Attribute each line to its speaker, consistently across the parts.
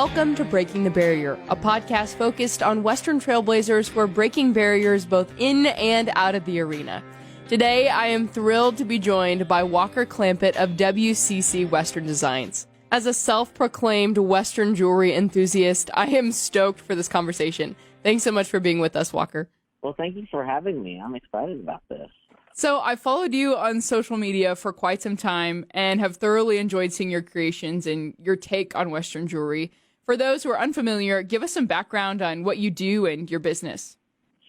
Speaker 1: Welcome to Breaking the Barrier, a podcast focused on Western trailblazers who are breaking barriers both in and out of the arena. Today, I am thrilled to be joined by Walker Clampitt of WCC Western Designs. As a self-proclaimed Western jewelry enthusiast, I am stoked for this conversation. Thanks so much for being with us, Walker.
Speaker 2: Well, thank you for having me. I'm excited about this.
Speaker 1: So I followed you on social media for quite some time and have thoroughly enjoyed seeing your creations and your take on Western jewelry. For those who are unfamiliar, give us some background on what you do and your business.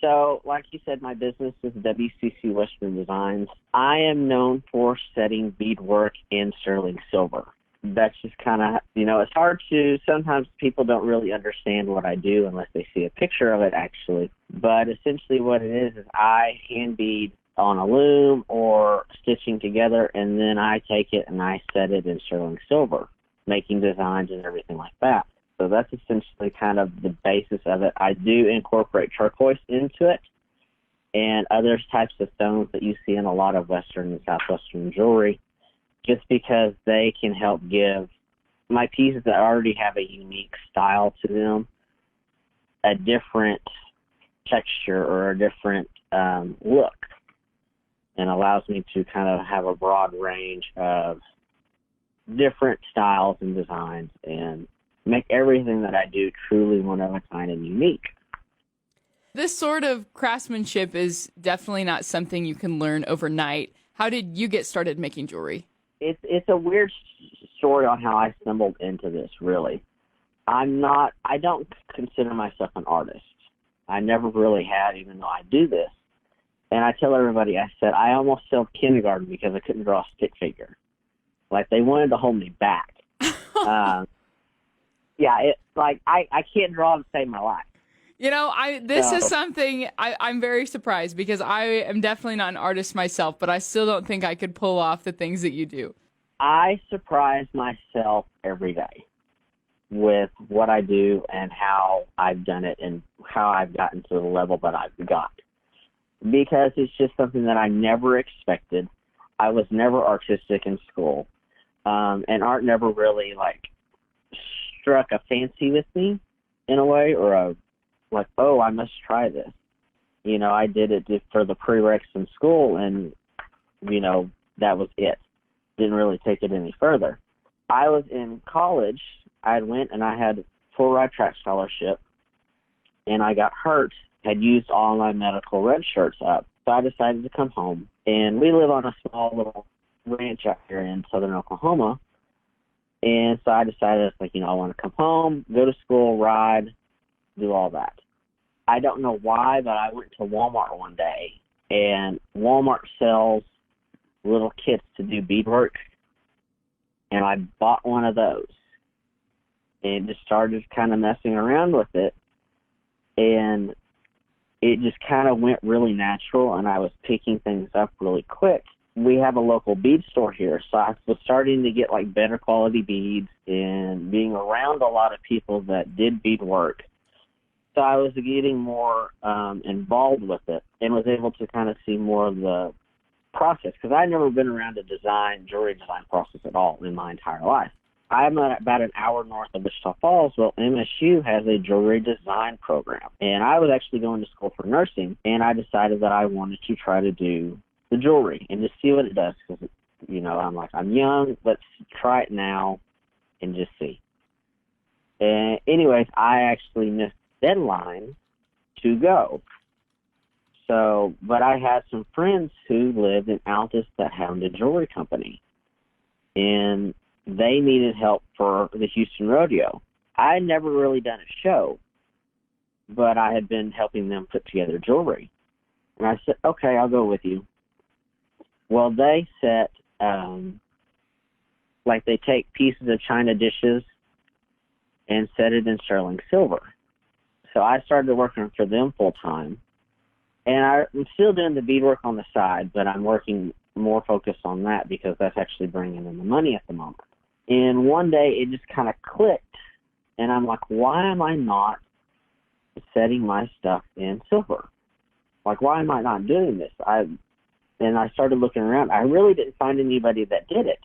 Speaker 2: So, like you said, my business is WCC Western Designs. I am known for setting beadwork in sterling silver. That's just kind of, it's hard to, sometimes people don't really understand what I do unless they see a picture of it, actually. But essentially what it is I hand bead on a loom or stitching together, and then I take it and I set it in sterling silver, making designs and everything like that. So that's essentially kind of the basis of it. I do incorporate turquoise into it and other types of stones that you see in a lot of Western and Southwestern jewelry, just because they can help give my pieces that already have a unique style to them a different texture or a different look, and allows me to kind of have a broad range of different styles and designs and make everything that I do truly one of a kind and unique.
Speaker 1: This sort of craftsmanship is definitely not something you can learn overnight. How did you get started making jewelry?
Speaker 2: It's a weird story on how I stumbled into this, really. I don't consider myself an artist. I never really had, even though I do this. And I tell everybody, I said, I almost failed kindergarten because I couldn't draw a stick figure. Like, they wanted to hold me back. I can't draw to save my life.
Speaker 1: This is something I'm very surprised, because I am definitely not an artist myself, but I still don't think I could pull off the things that you do. I
Speaker 2: surprise myself every day with what I do and how I've done it and how I've gotten to the level that I've got, because it's just something that I never expected. I was never artistic in school, and art never really, struck a fancy with me in a way, or I must try this. I did it for the prereqs in school, and, that was it. Didn't really take it any further. I was in college. I went and I had full ride track scholarship, and I got hurt, had used all my medical red shirts up. So I decided to come home, and we live on a small little ranch out here in southern Oklahoma. And so I decided, I want to come home, go to school, ride, do all that. I don't know why, but I went to Walmart one day, and Walmart sells little kits to do beadwork, and I bought one of those and just started kind of messing around with it, and it just kind of went really natural, and I was picking things up really quick. We have a local bead store here, so I was starting to get better quality beads and being around a lot of people that did beadwork. So I was getting more involved with it and was able to kind of see more of the process, because I'd never been around a jewelry design process at all in my entire life. I'm about an hour north of Wichita Falls. Well, MSU has a jewelry design program, and I was actually going to school for nursing, and I decided that I wanted to try to do the jewelry and just see what it does, because, I'm young, let's try it now and just see. And anyways, I actually missed the deadline to go. So, but I had some friends who lived in Altus that owned a jewelry company, and they needed help for the Houston Rodeo. I had never really done a show, but I had been helping them put together jewelry. And I said, okay, I'll go with you. Well, they set, they take pieces of china dishes and set it in sterling silver. So I started working for them full time. And I'm still doing the beadwork on the side, but I'm working more focused on that because that's actually bringing in the money at the moment. And one day it just kind of clicked, and I'm like, why am I not setting my stuff in silver? Why am I not doing this? And I started looking around. I really didn't find anybody that did it.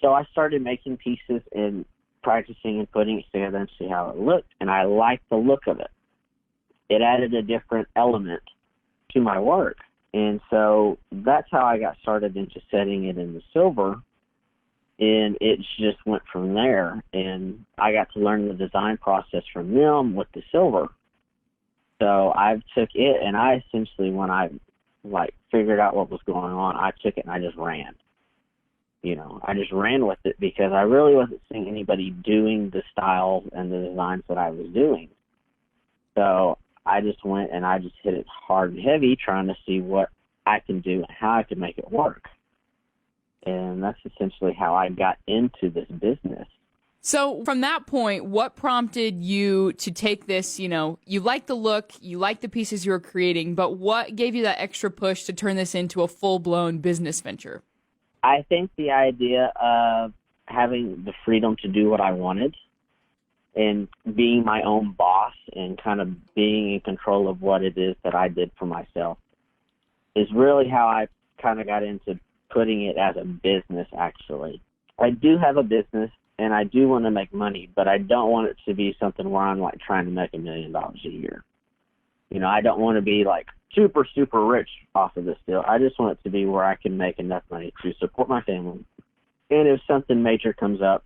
Speaker 2: So I started making pieces and practicing and putting it together and see how it looked, and I liked the look of it. It added a different element to my work. And so that's how I got started into setting it in the silver, and it just went from there. And I got to learn the design process from them with the silver. So I took it, and I essentially, when I figured out what was going on, I took it and I just ran. I just ran with it because I really wasn't seeing anybody doing the styles and the designs that I was doing. So I just went and I just hit it hard and heavy, trying to see what I can do and how I can make it work. And that's essentially how I got into this business.
Speaker 1: So from that point, what prompted you to take this, you like the look, you like the pieces you were creating, but what gave you that extra push to turn this into a full-blown business venture?
Speaker 2: I think the idea of having the freedom to do what I wanted and being my own boss and kind of being in control of what it is that I did for myself is really how I kind of got into putting it as a business, actually. I do have a business, and I do want to make money, but I don't want it to be something where I'm trying to make $1 million a year. I don't want to be super, super rich off of this deal. I just want it to be where I can make enough money to support my family. And if something major comes up,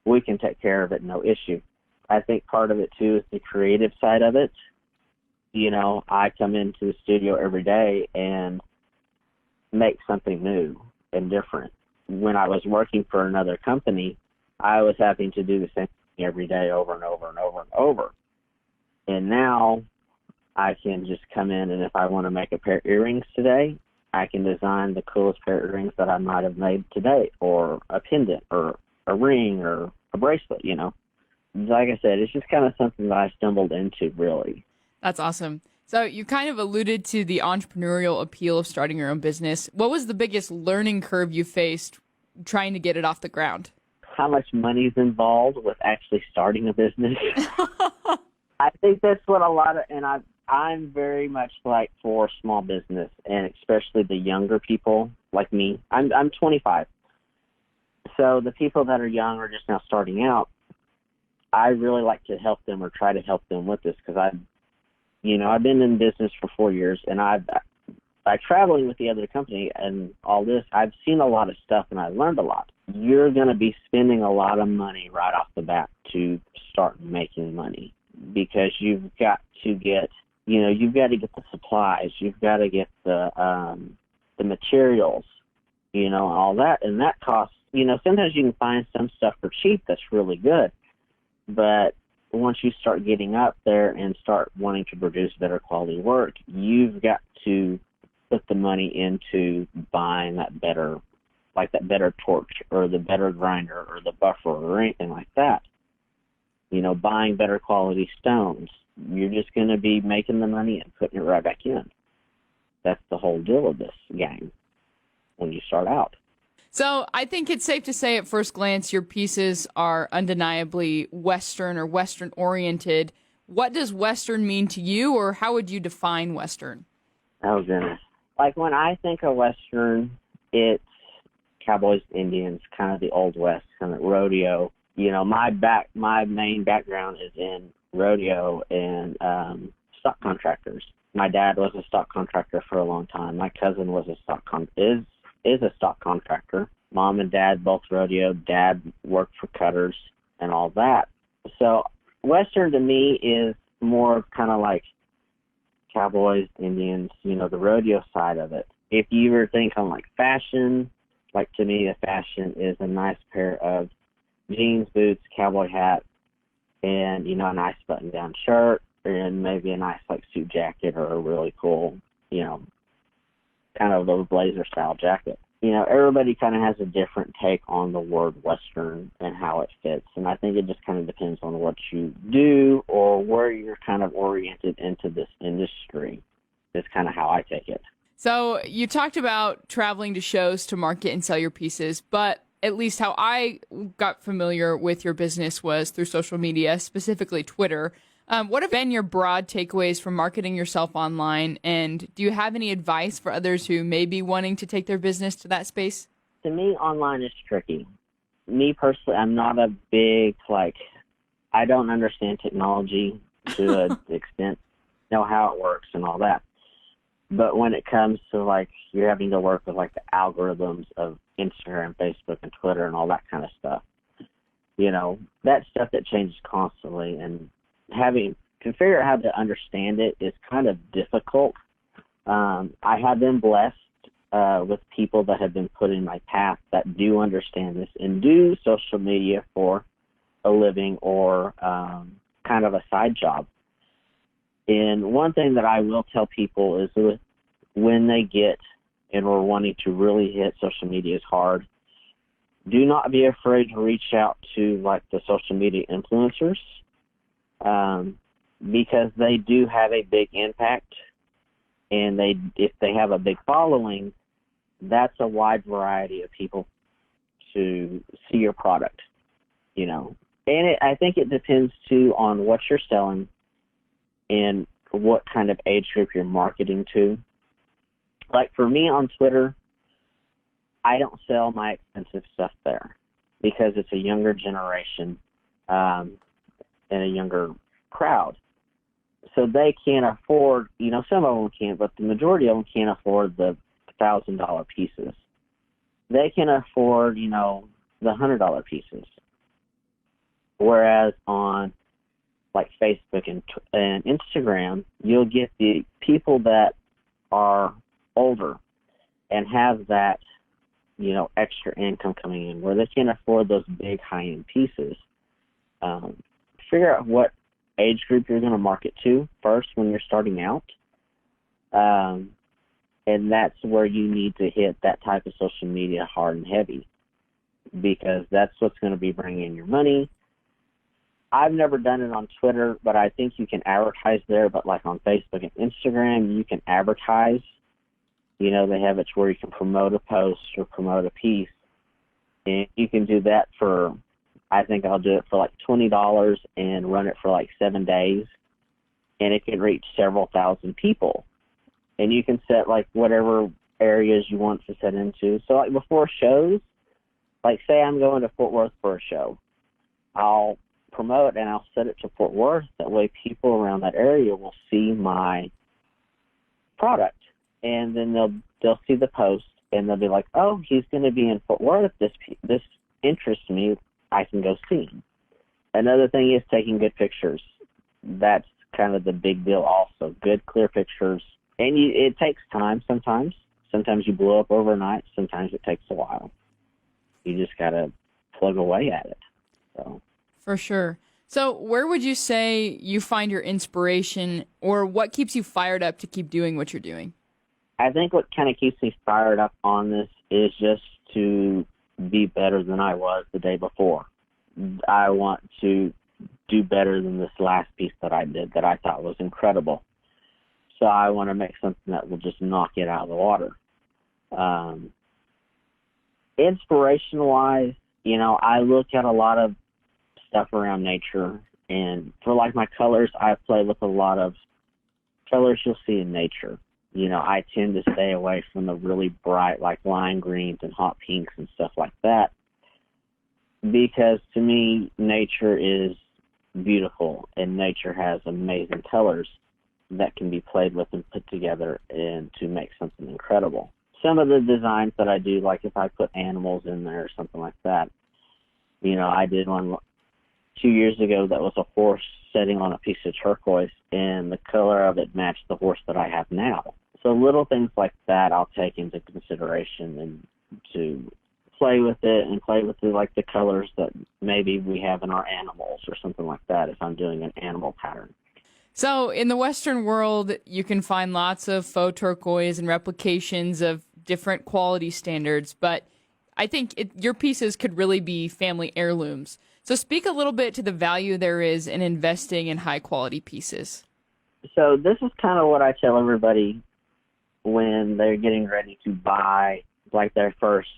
Speaker 2: we can take care of it, no issue. I think part of it, too, is the creative side of it. I come into the studio every day and make something new and different. When I was working for another company, I was having to do the same thing every day over and over and over and over. And now I can just come in, and if I want to make a pair of earrings today, I can design the coolest pair of earrings that I might have made today, or a pendant, or a ring, or a bracelet, Like I said, it's just kind of something that I stumbled into, really.
Speaker 1: That's awesome. So you kind of alluded to the entrepreneurial appeal of starting your own business. What was the biggest learning curve you faced trying to get it off the ground?
Speaker 2: How much money is involved with actually starting a business? I think that's what a lot of, and I'm very much for small business, and especially the younger people like me. I'm 25. So the people that are young or just now starting out, I really like to help them or try to help them with this because I've been in business for 4 years, and by traveling with the other company and all this, I've seen a lot of stuff and I learned a lot. You're going to be spending a lot of money right off the bat to start making money because you've got to get, the supplies, you've got to get the materials, all that, and that costs. Sometimes you can find some stuff for cheap that's really good, but once you start getting up there and start wanting to produce better quality work, you've got to put the money into buying that better torch or the better grinder or the buffer or anything like that. Buying better quality stones. You're just going to be making the money and putting it right back in. That's the whole deal of this game when you start out.
Speaker 1: So I think it's safe to say at first glance your pieces are undeniably Western or Western-oriented. What does Western mean to you, or how would you define Western?
Speaker 2: Oh, goodness. When I think of Western, it's cowboys, Indians, kind of the Old West, kind of rodeo. My main background is in rodeo and stock contractors. My dad was a stock contractor for a long time. My cousin was a is a stock contractor. Mom and dad both rodeo. Dad worked for Cutters and all that. So Western to me is more kind of like cowboys, Indians, the rodeo side of it. If you were thinking fashion, to me, a fashion is a nice pair of jeans, boots, cowboy hat, and, a nice button-down shirt, and maybe a nice, suit jacket or a really cool, kind of a blazer-style jacket. Everybody kind of has a different take on the word Western and how it fits, and I think it just kind of depends on what you do or where you're kind of oriented into this industry. That's kind of how I take it.
Speaker 1: So you talked about traveling to shows to market and sell your pieces, but at least how I got familiar with your business was through social media, specifically Twitter. What have been your broad takeaways from marketing yourself online, and do you have any advice for others who may be wanting to take their business to that space?
Speaker 2: To me, online is tricky me personally, I'm not a big, like, I don't understand technology to an extent, know how it works and all that. But when it comes to, like, you're having to work with, like, the algorithms of Instagram, Facebook, and Twitter and all that kind of stuff, you know, that stuff that changes constantly, and having to figure out how to understand it is kind of difficult. I have been blessed with people that have been put in my path that do understand this and do social media for a living or kind of a side job. And one thing that I will tell people is that when they get and are wanting to really hit social media hard, do not be afraid to reach out to, like, the social media influencers, because they do have a big impact, and if they have a big following, that's a wide variety of people to see your product, you know. And I think it depends, too, on what you're selling and what kind of age group you're marketing to. Like, for me on Twitter, I don't sell my expensive stuff there because it's a younger generation and a younger crowd. So they can't afford, you know, some of them can, but the majority of them can't afford the $1,000 pieces. They can afford, you know, the $100 pieces. Whereas on, like, Facebook and Instagram, you'll get the people that are older and have that, you know, extra income coming in where they can't afford those big high-end pieces. Figure out what age group you're going to market to first when you're starting out. And that's where you need to hit that type of social media hard and heavy, because that's what's going to be bringing in your money. I've never done it on Twitter, but I think you can advertise there. But like on Facebook and Instagram, you can advertise. You know, they have it where you can promote a post or promote a piece. And you can do that for, I think I'll do it for like $20 and run it for like 7 days. And it can reach several thousand people. And you can set like whatever areas you want to set into. So like before shows, like say I'm going to Fort Worth for a show, I'll promote and I'll set it to Fort Worth. That way people around that area will see my product, and then they'll see the post and they'll be like, oh, he's going to be in Fort Worth. This interests me. I can go see him. Another thing is taking good pictures. That's kind of the big deal also. Good, clear pictures. And it takes time sometimes. Sometimes you blow up overnight. Sometimes it takes a while. You just got to plug away at it. So.
Speaker 1: For sure. So where would you say you find your inspiration, or what keeps you fired up to keep doing what you're doing?
Speaker 2: I think what kind of keeps me fired up on this is just to be better than I was the day before. I want to do better than this last piece that I did that I thought was incredible. So I want to make something that will just knock it out of the water. Inspiration-wise, you know, I look at a lot of stuff around nature, and for like my colors, I play with a lot of colors you'll see in nature. You know, I tend to stay away from the really bright, like lime greens and hot pinks and stuff like that, because to me, nature is beautiful, and nature has amazing colors that can be played with and put together and to make something incredible. Some of the designs that I do, like if I put animals in there or something like that, you know, I did one 2 years ago that was a horse sitting on a piece of turquoise, and the color of it matched the horse that I have now. So little things like that I'll take into consideration and to play with it and play with like the colors that maybe we have in our animals or something like that if I'm doing an animal pattern.
Speaker 1: So in the Western world, you can find lots of faux turquoise and replications of different quality standards, but I think your pieces could really be family heirlooms. So speak a little bit to the value there is in investing in high-quality pieces.
Speaker 2: So this is kind of what I tell everybody when they're getting ready to buy, like, their first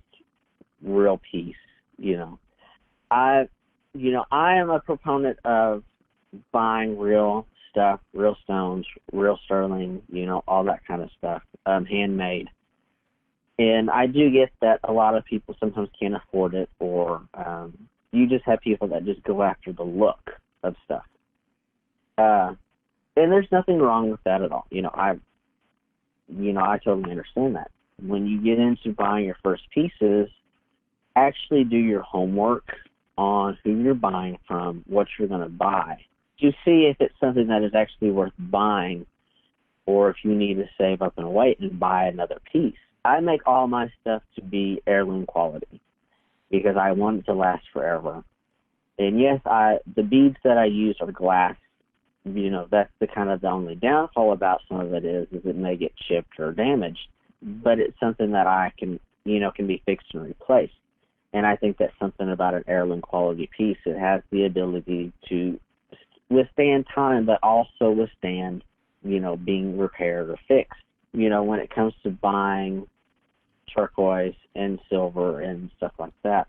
Speaker 2: real piece, you know. I am a proponent of buying real stuff, real stones, real sterling, you know, all that kind of stuff, handmade. And I do get that a lot of people sometimes can't afford it, or you just have people that just go after the look of stuff. And there's nothing wrong with that at all. I totally understand that. When you get into buying your first pieces, actually do your homework on who you're buying from, what you're going to buy, to see if it's something that is actually worth buying, or if you need to save up and wait and buy another piece. I make all my stuff to be heirloom quality because I want it to last forever. And yes, the beads that I use are glass. That's the only downfall about some of it is it may get chipped or damaged, but it's something that I can be fixed and replaced. And I think that's something about an heirloom quality piece. It has the ability to withstand time, but also withstand, being repaired or fixed. When it comes to buying turquoise and silver and stuff like that,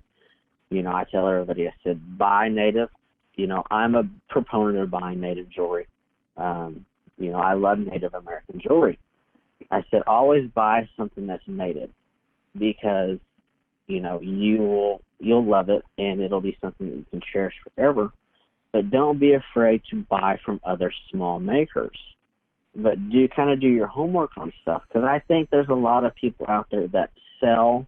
Speaker 2: I tell everybody, I said, buy native. I'm a proponent of buying native jewelry. I love Native American jewelry. I said, always buy something that's native because, you'll love it and it'll be something that you can cherish forever. But don't be afraid to buy from other small makers. But do your homework on stuff, because I think there's a lot of people out there that sell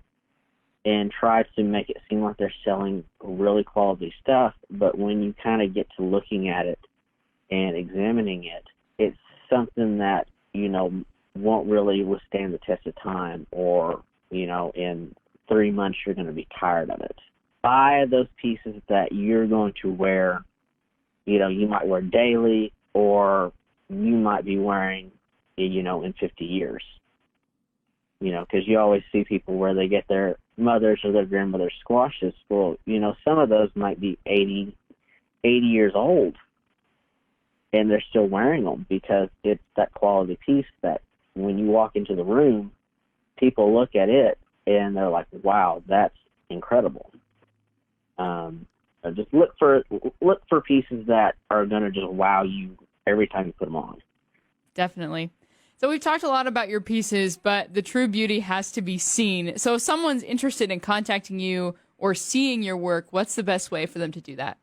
Speaker 2: and try to make it seem like they're selling really quality stuff, but when you get to looking at it and examining it, it's something that, won't really withstand the test of time, or, in 3 months you're going to be tired of it. Buy those pieces that you're going to wear, you might wear daily, or you might be wearing, in 50 years. Because you always see people where they get their mother's or their grandmother's squashes. Well, some of those might be 80 years old, and they're still wearing them because it's that quality piece that when you walk into the room, people look at it and they're like, wow, that's incredible. Just look for pieces that are going to just wow you every time you put them on.
Speaker 1: Definitely. So we've talked a lot about your pieces, but the true beauty has to be seen. So if someone's interested in contacting you or seeing your work, what's the best way for them to do that?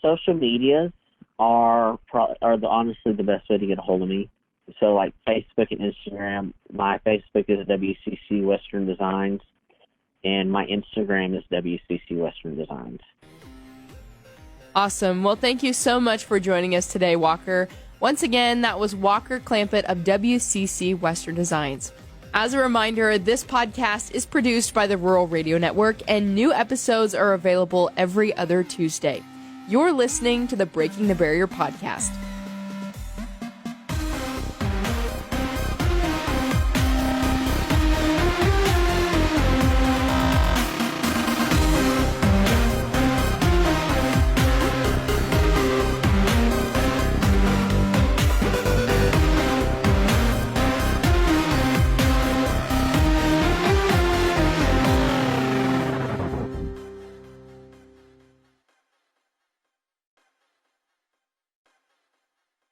Speaker 2: Social medias are honestly the best way to get a hold of me. So like Facebook and Instagram. My Facebook is WCC Western Designs, and my Instagram is WCC Western Designs.
Speaker 1: Awesome. Well, thank you so much for joining us today, Walker. Once again, that was Walker Clampitt of WCC Western Designs. As a reminder, this podcast is produced by the Rural Radio Network, and new episodes are available every other Tuesday. You're listening to the Breaking the Barrier podcast.